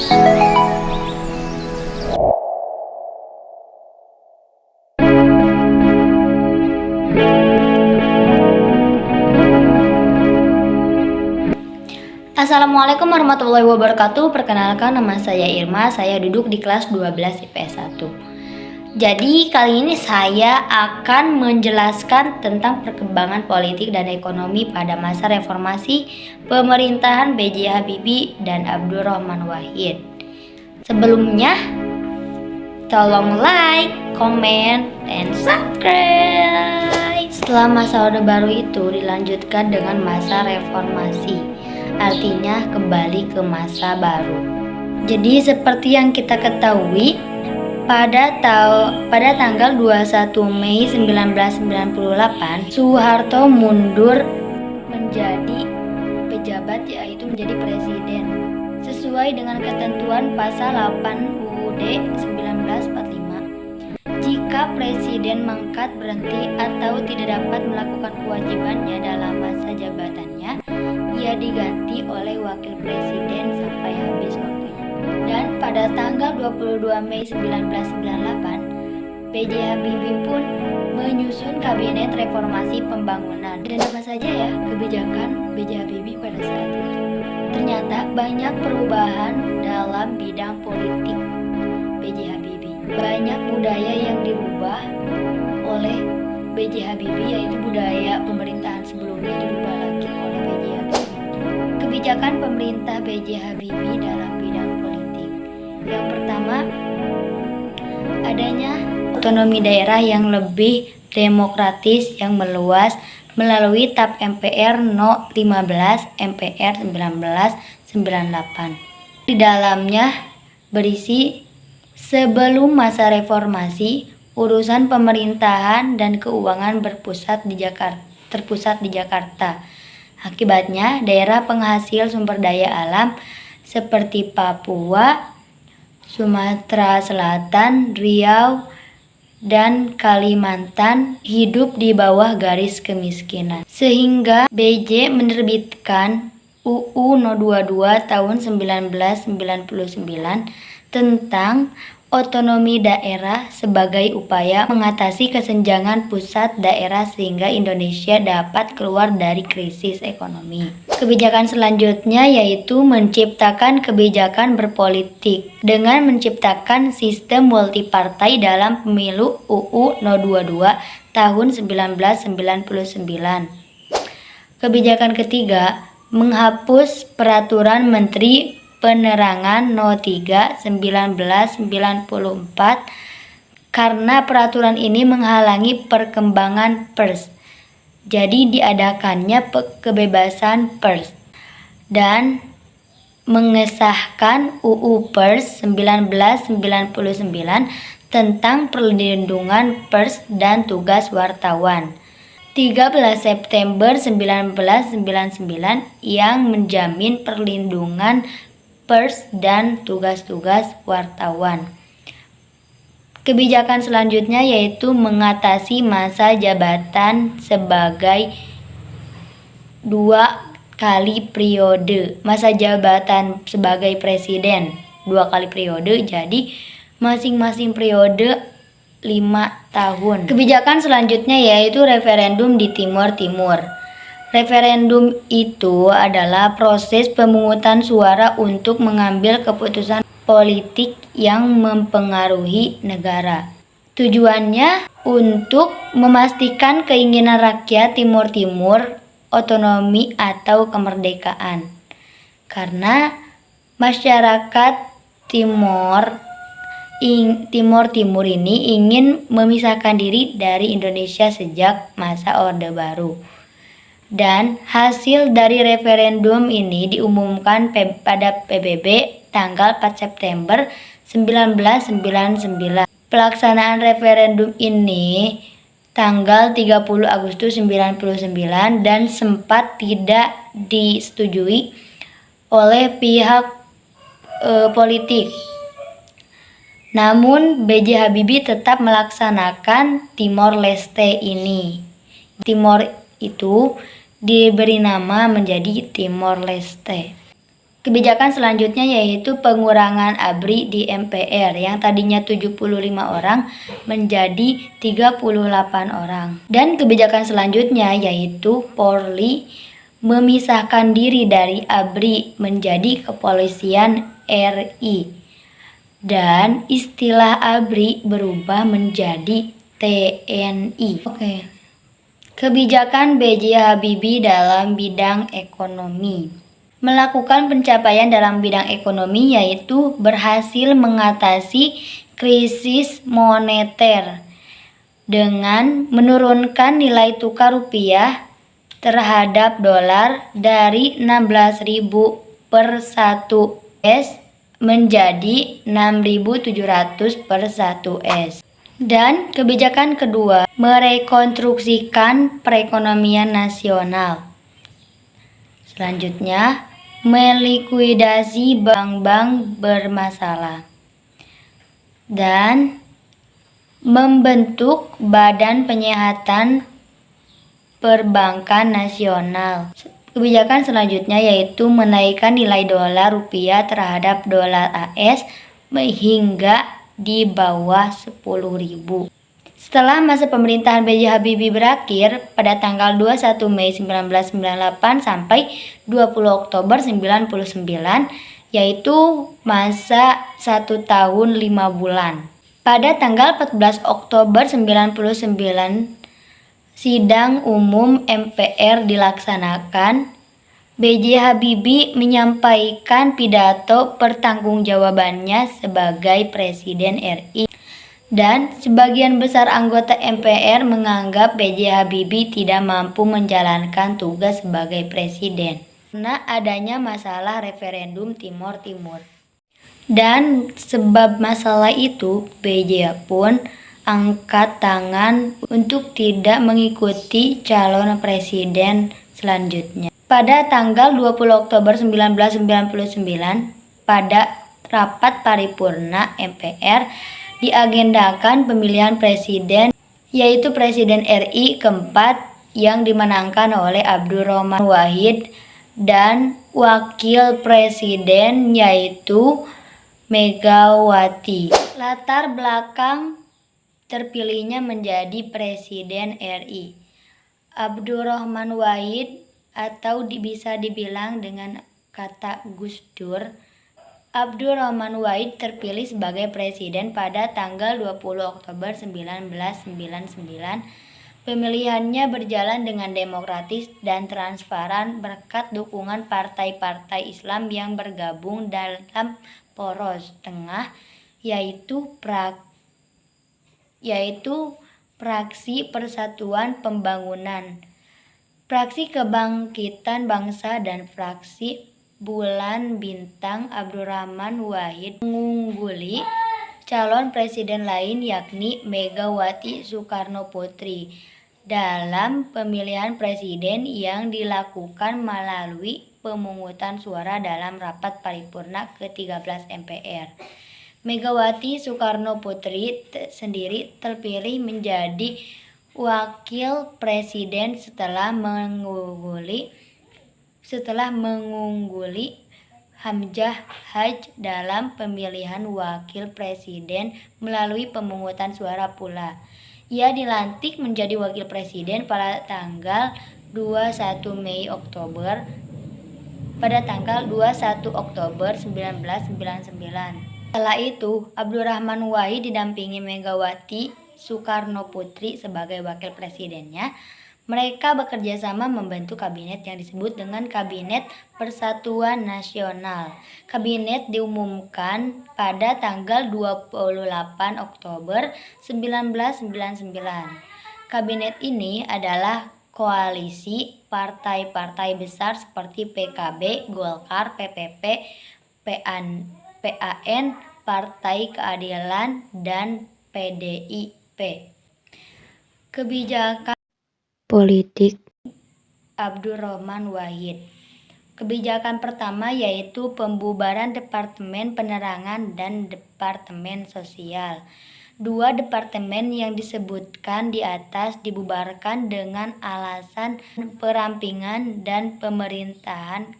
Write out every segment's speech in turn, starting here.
Assalamualaikum warahmatullahi wabarakatuh. Perkenalkan, nama saya Irma. Saya duduk di kelas 12 IPS 1. Jadi kali ini saya akan menjelaskan tentang perkembangan politik dan ekonomi pada masa reformasi pemerintahan B.J. Habibie dan Abdurrahman Wahid. Sebelumnya, tolong like, comment, dan subscribe. Setelah masa Orde Baru itu dilanjutkan dengan masa reformasi, artinya kembali ke masa baru. Jadi seperti yang kita ketahui, pada tanggal 21 Mei 1998, Soeharto mundur menjadi pejabat, yaitu menjadi presiden, sesuai dengan ketentuan pasal 8 UUD 1945. Jika presiden mangkat, berhenti, atau tidak dapat melakukan kewajibannya dalam masa jabatannya, ia diganti oleh wakil presiden sampai habis waktunya. Dan pada tanggal 22 Mei 1998, B.J. Habibie pun menyusun Kabinet Reformasi Pembangunan. Dan apa saja ya kebijakan B.J. Habibie pada saat itu? Ternyata banyak perubahan dalam bidang politik B.J. Habibie. Banyak budaya yang dirubah oleh B.J. Habibie, yaitu budaya pemerintahan sebelumnya dirubah lagi oleh B.J. Habibie. Kebijakan pemerintah B.J. Habibie dalam bidang politik. Yang pertama, adanya otonomi daerah yang lebih demokratis yang meluas melalui TAP MPR No 15 MPR 1998. Di dalamnya berisi sebelum masa reformasi, urusan pemerintahan dan keuangan terpusat di Jakarta. Akibatnya, daerah penghasil sumber daya alam seperti Papua, Sumatera Selatan, Riau, dan Kalimantan hidup di bawah garis kemiskinan. Sehingga B.J. menerbitkan UU No 22 tahun 1999 tentang otonomi daerah sebagai upaya mengatasi kesenjangan pusat daerah sehingga Indonesia dapat keluar dari krisis ekonomi. Kebijakan selanjutnya yaitu menciptakan kebijakan berpolitik dengan menciptakan sistem multipartai dalam pemilu UU No 22 tahun 1999. Kebijakan ketiga, menghapus peraturan Menteri Penerangan No 3 1994 karena peraturan ini menghalangi perkembangan pers. Jadi diadakannya kebebasan pers, dan mengesahkan UU Pers 1999 tentang perlindungan pers dan tugas wartawan. 13 September 1999 yang menjamin perlindungan pers dan tugas-tugas wartawan. Kebijakan selanjutnya yaitu mengatasi masa jabatan sebagai 2 kali periode. Masa jabatan sebagai presiden 2 kali periode, jadi masing-masing periode 5 tahun. Kebijakan selanjutnya yaitu referendum di Timur Timur. Referendum itu adalah proses pemungutan suara untuk mengambil keputusan politik yang mempengaruhi negara. Tujuannya untuk memastikan keinginan rakyat Timur Timur otonomi atau kemerdekaan. Karena masyarakat Timur Timur ini ingin memisahkan diri dari Indonesia sejak masa Orde Baru. Dan hasil dari referendum ini diumumkan pada PBB tanggal 4 September 1999. Pelaksanaan referendum ini tanggal 30 Agustus 1999 dan sempat tidak disetujui oleh pihak politik. Namun B.J. Habibie tetap melaksanakan Timor Leste ini. Timor itu diberi nama menjadi Timor Leste. Kebijakan selanjutnya yaitu pengurangan ABRI di MPR yang tadinya 75 orang menjadi 38 orang. Dan kebijakan selanjutnya yaitu Polri memisahkan diri dari ABRI menjadi Kepolisian RI. Dan istilah ABRI berubah menjadi TNI. Oke. Kebijakan B.J. Habibie dalam bidang ekonomi. Melakukan pencapaian dalam bidang ekonomi yaitu berhasil mengatasi krisis moneter dengan menurunkan nilai tukar rupiah terhadap dolar dari 16.000 per 1 US menjadi 6.700 per 1 US. Dan kebijakan kedua, merekonstruksikan perekonomian nasional. Selanjutnya, melikuidasi bank-bank bermasalah dan membentuk Badan Penyihatan Perbankan Nasional. Kebijakan selanjutnya yaitu menaikkan nilai dolar rupiah terhadap dolar AS hingga di bawah 10.000. Setelah masa pemerintahan B.J. Habibie berakhir pada tanggal 21 Mei 1998 sampai 20 Oktober 1999, yaitu masa 1 tahun 5 bulan. Pada tanggal 14 Oktober 1999, sidang umum MPR dilaksanakan. B.J. Habibie menyampaikan pidato pertanggungjawabannya sebagai Presiden RI. Dan sebagian besar anggota MPR menganggap B.J. Habibie tidak mampu menjalankan tugas sebagai presiden karena adanya masalah referendum Timor Timur. Dan sebab masalah itu, B.J. pun angkat tangan untuk tidak mengikuti calon presiden selanjutnya. Pada tanggal 20 Oktober 1999, pada rapat paripurna MPR, diagendakan pemilihan presiden, yaitu Presiden RI keempat yang dimenangkan oleh Abdurrahman Wahid dan wakil presiden yaitu Megawati. Latar belakang terpilihnya menjadi Presiden RI. Abdurrahman Wahid atau bisa dibilang dengan kata Gus Dur, Abdurrahman Wahid terpilih sebagai presiden pada tanggal 20 Oktober 1999. Pemilihannya berjalan dengan demokratis dan transparan berkat dukungan partai-partai Islam yang bergabung dalam poros tengah, yaitu Fraksi Persatuan Pembangunan, Fraksi Kebangkitan Bangsa, dan Fraksi Bulan Bintang. Abdurrahman Wahid mengungguli calon presiden lain yakni Megawati Soekarno Putri dalam pemilihan presiden yang dilakukan melalui pemungutan suara dalam rapat paripurna ke-13 MPR. Megawati Soekarno Putri sendiri terpilih menjadi wakil presiden setelah mengungguli Hamzah Haj dalam pemilihan wakil presiden melalui pemungutan suara pula. Ia dilantik menjadi wakil presiden pada tanggal 21 Oktober 1999. Setelah itu, Abdurrahman Wahid didampingi Megawati Soekarno Putri sebagai wakil presidennya. Mereka bekerja sama membentuk kabinet yang disebut dengan Kabinet Persatuan Nasional. Kabinet diumumkan pada tanggal 28 Oktober 1999. Kabinet ini adalah koalisi partai-partai besar seperti PKB, Golkar, PPP, PAN, Partai Keadilan, dan PDIP. Kebijakan politik Abdurrahman Wahid. Kebijakan pertama yaitu pembubaran Departemen Penerangan dan Departemen Sosial. Dua departemen yang disebutkan di atas dibubarkan dengan alasan perampingan dan pemerintahan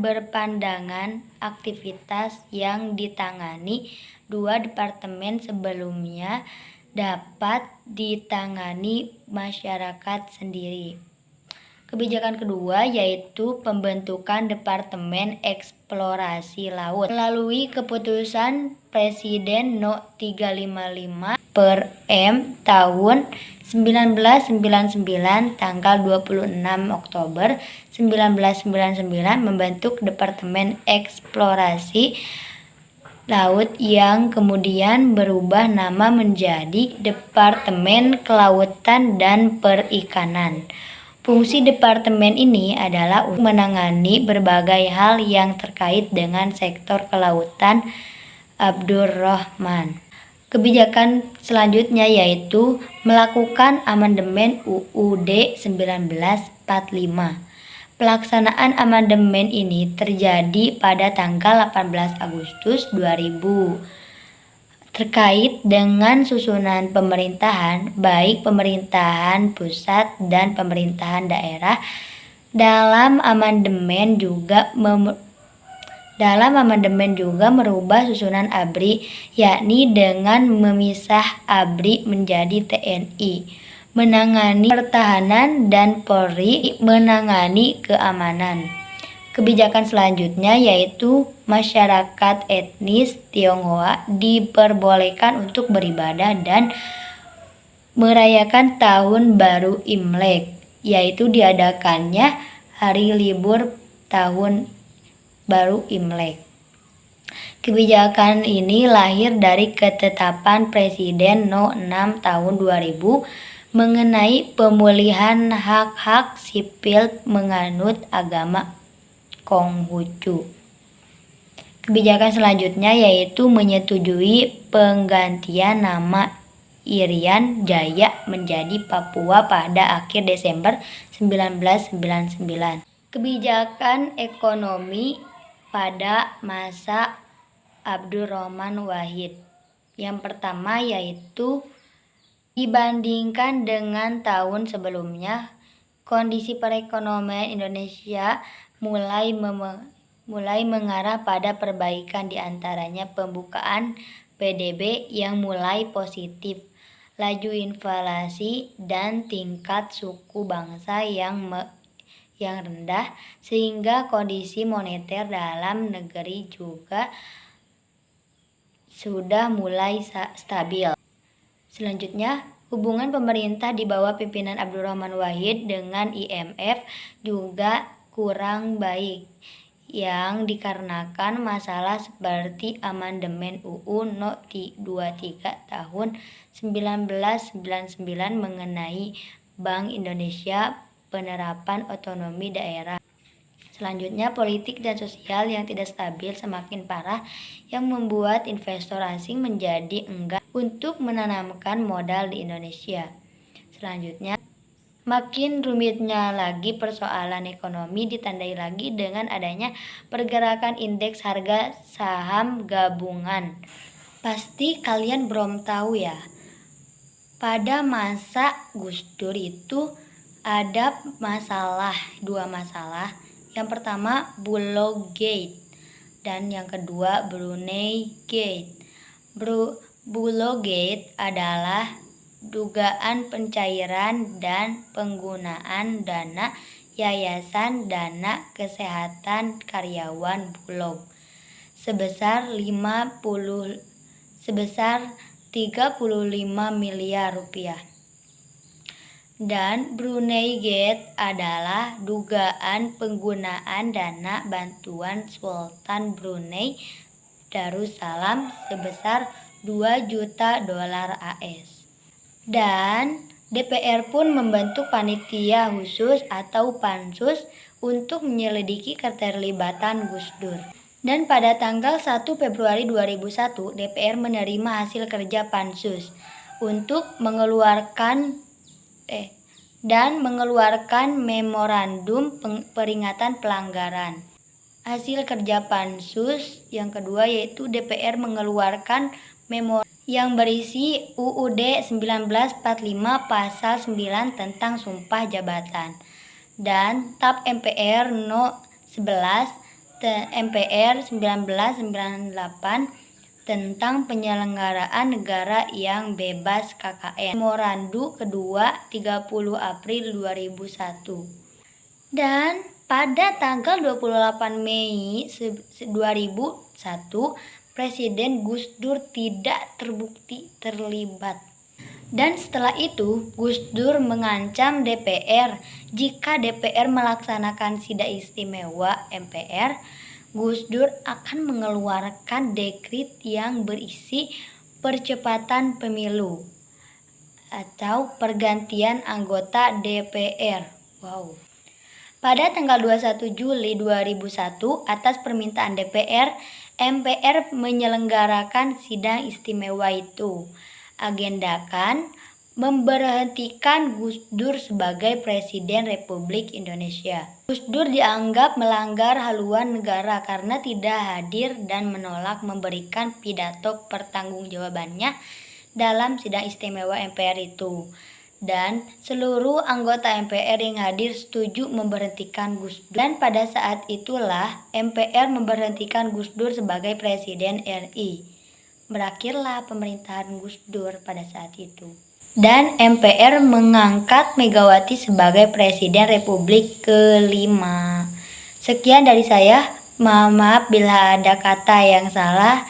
berpandangan aktivitas yang ditangani dua departemen sebelumnya dapat ditangani masyarakat sendiri. Kebijakan kedua yaitu pembentukan Departemen Eksplorasi Laut melalui keputusan Presiden No. 355 per M tahun 1999 tanggal 26 Oktober 1999 membentuk Departemen Eksplorasi Laut yang kemudian berubah nama menjadi Departemen Kelautan dan Perikanan. Fungsi departemen ini adalah untuk menangani berbagai hal yang terkait dengan sektor kelautan. Abdurrahman. Kebijakan selanjutnya yaitu melakukan amandemen UUD 1945. Pelaksanaan amandemen ini terjadi pada tanggal 18 Agustus 2000. Terkait dengan susunan pemerintahan, baik pemerintahan pusat dan pemerintahan daerah, dalam amandemen juga merubah susunan ABRI, yakni dengan memisah ABRI menjadi TNI, menangani pertahanan, dan Polri menangani keamanan. Kebijakan selanjutnya yaitu masyarakat etnis Tionghoa diperbolehkan untuk beribadah dan merayakan Tahun Baru Imlek, yaitu diadakannya hari libur Tahun Baru Imlek. Kebijakan ini lahir dari ketetapan Presiden No. 6 tahun 2000 mengenai pemulihan hak-hak sipil menganut agama Konghucu. Kebijakan selanjutnya yaitu menyetujui penggantian nama Irian Jaya menjadi Papua pada akhir Desember 1999. Kebijakan ekonomi pada masa Abdurrahman Wahid. Yang pertama yaitu dibandingkan dengan tahun sebelumnya, kondisi perekonomian Indonesia mulai mengarah pada perbaikan, diantaranya pembukaan PDB yang mulai positif, laju inflasi dan tingkat suku bangsa yang rendah, sehingga kondisi moneter dalam negeri juga sudah mulai stabil. Selanjutnya, hubungan pemerintah di bawah pimpinan Abdurrahman Wahid dengan IMF juga kurang baik, yang dikarenakan masalah seperti amandemen UU No. 23 tahun 1999 mengenai Bank Indonesia, penerapan otonomi daerah. Selanjutnya, politik dan sosial yang tidak stabil semakin parah, yang membuat investor asing menjadi enggan untuk menanamkan modal di Indonesia. Selanjutnya, makin rumitnya lagi persoalan ekonomi ditandai lagi dengan adanya pergerakan indeks harga saham gabungan. Pasti kalian belum tahu ya, pada masa Gus Dur itu ada dua masalah. Yang pertama Bulog Gate dan yang kedua Brunei Gate. Bulog Gate adalah dugaan pencairan dan penggunaan dana Yayasan Dana Kesehatan Karyawan Bulog sebesar 35 miliar rupiah. Dan Brunei Gate adalah dugaan penggunaan dana bantuan Sultan Brunei Darussalam sebesar 2 juta dolar AS. Dan DPR pun membentuk panitia khusus atau pansus untuk menyelidiki keterlibatan Gus Dur. Dan pada tanggal 1 Februari 2001, DPR menerima hasil kerja pansus untuk mengeluarkan memorandum peringatan pelanggaran. Hasil kerja pansus yang kedua yaitu DPR mengeluarkan yang berisi UUD 1945 pasal 9 tentang sumpah jabatan dan TAP MPR No 11 MPR 1998 tentang penyelenggaraan negara yang bebas KKN. Memorandum kedua 30 April 2001. Dan pada tanggal 28 Mei 2001, Presiden Gus Dur tidak terbukti terlibat. Dan setelah itu, Gus Dur mengancam DPR jika DPR melaksanakan sidang istimewa MPR, Gus Dur akan mengeluarkan dekrit yang berisi percepatan pemilu atau pergantian anggota DPR. Wow. Pada tanggal 21 Juli 2001, atas permintaan DPR, MPR menyelenggarakan sidang istimewa itu. Agendakan memberhentikan Gus Dur sebagai Presiden Republik Indonesia. Gus Dur dianggap melanggar haluan negara karena tidak hadir dan menolak memberikan pidato pertanggungjawabannya dalam sidang istimewa MPR itu. Dan seluruh anggota MPR yang hadir setuju memberhentikan Gus Dur. Dan pada saat itulah MPR memberhentikan Gus Dur sebagai Presiden RI. Berakhirlah pemerintahan Gus Dur pada saat itu. Dan MPR mengangkat Megawati sebagai Presiden Republik kelima. Sekian dari saya. Maaf bila ada kata yang salah.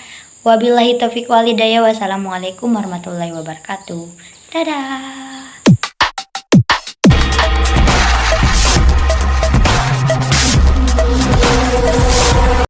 Wabillahi taufiq walhidayah. Wassalamualaikum warahmatullahi wabarakatuh. Dadah.